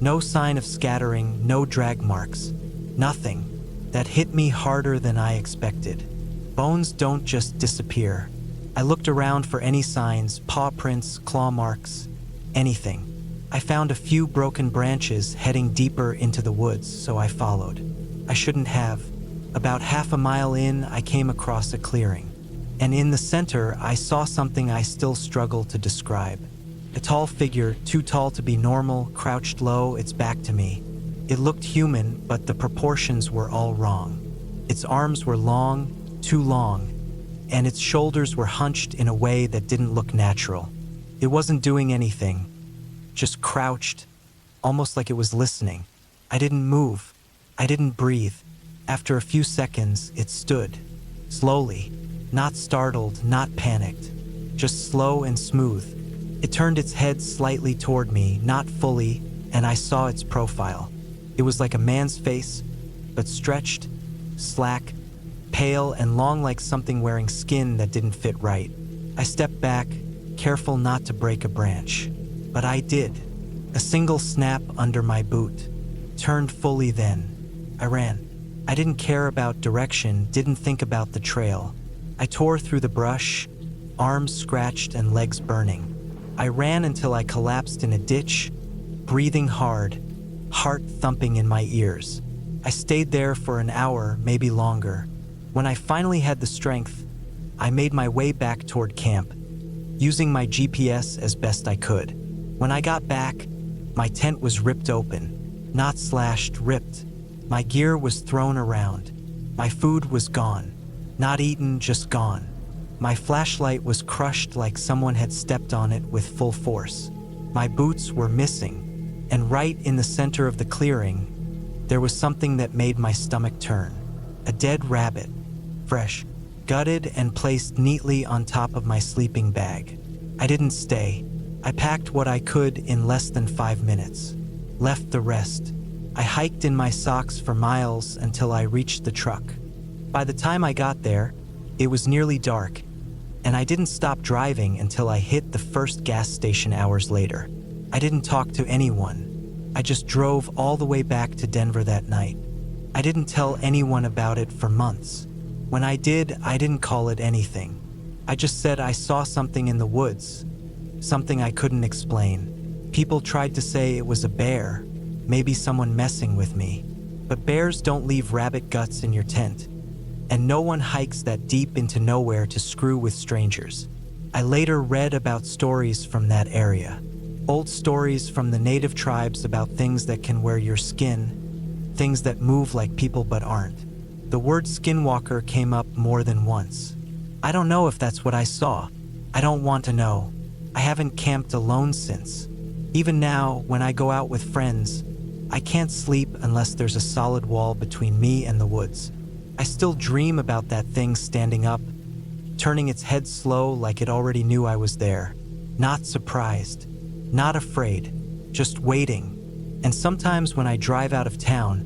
No sign of scattering, no drag marks. Nothing. That hit me harder than I expected. Bones don't just disappear. I looked around for any signs, paw prints, claw marks, anything. I found a few broken branches heading deeper into the woods, so I followed. I shouldn't have. About half a mile in, I came across a clearing. And in the center, I saw something I still struggle to describe. A tall figure, too tall to be normal, crouched low, its back to me. It looked human, but the proportions were all wrong. Its arms were long, too long, and its shoulders were hunched in a way that didn't look natural. It wasn't doing anything, just crouched, almost like it was listening. I didn't move. I didn't breathe. After a few seconds, it stood, slowly. Not startled, not panicked, just slow and smooth. It turned its head slightly toward me, not fully, and I saw its profile. It was like a man's face, but stretched, slack, pale, and long like something wearing skin that didn't fit right. I stepped back, careful not to break a branch. But I did. A single snap under my boot. Turned fully then. I ran. I didn't care about direction, didn't think about the trail. I tore through the brush, arms scratched and legs burning. I ran until I collapsed in a ditch, breathing hard, heart thumping in my ears. I stayed there for an hour, maybe longer. When I finally had the strength, I made my way back toward camp, using my GPS as best I could. When I got back, my tent was ripped open, not slashed, ripped. My gear was thrown around. My food was gone. Not eaten, just gone. My flashlight was crushed like someone had stepped on it with full force. My boots were missing, and right in the center of the clearing, there was something that made my stomach turn. A dead rabbit, fresh, gutted and placed neatly on top of my sleeping bag. I didn't stay. I packed what I could in less than 5 minutes. Left the rest. I hiked in my socks for miles until I reached the truck. By the time I got there, it was nearly dark, and I didn't stop driving until I hit the first gas station hours later. I didn't talk to anyone. I just drove all the way back to Denver that night. I didn't tell anyone about it for months. When I did, I didn't call it anything. I just said I saw something in the woods, something I couldn't explain. People tried to say it was a bear, maybe someone messing with me. But bears don't leave rabbit guts in your tent, and no one hikes that deep into nowhere to screw with strangers. I later read about stories from that area. Old stories from the native tribes about things that can wear your skin, things that move like people but aren't. The word skinwalker came up more than once. I don't know if that's what I saw. I don't want to know. I haven't camped alone since. Even now, when I go out with friends, I can't sleep unless there's a solid wall between me and the woods. I still dream about that thing standing up, turning its head slow like it already knew I was there. Not surprised, not afraid, just waiting. And sometimes when I drive out of town,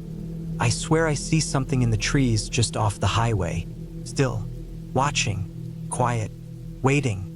I swear I see something in the trees just off the highway. Still, watching, quiet, waiting.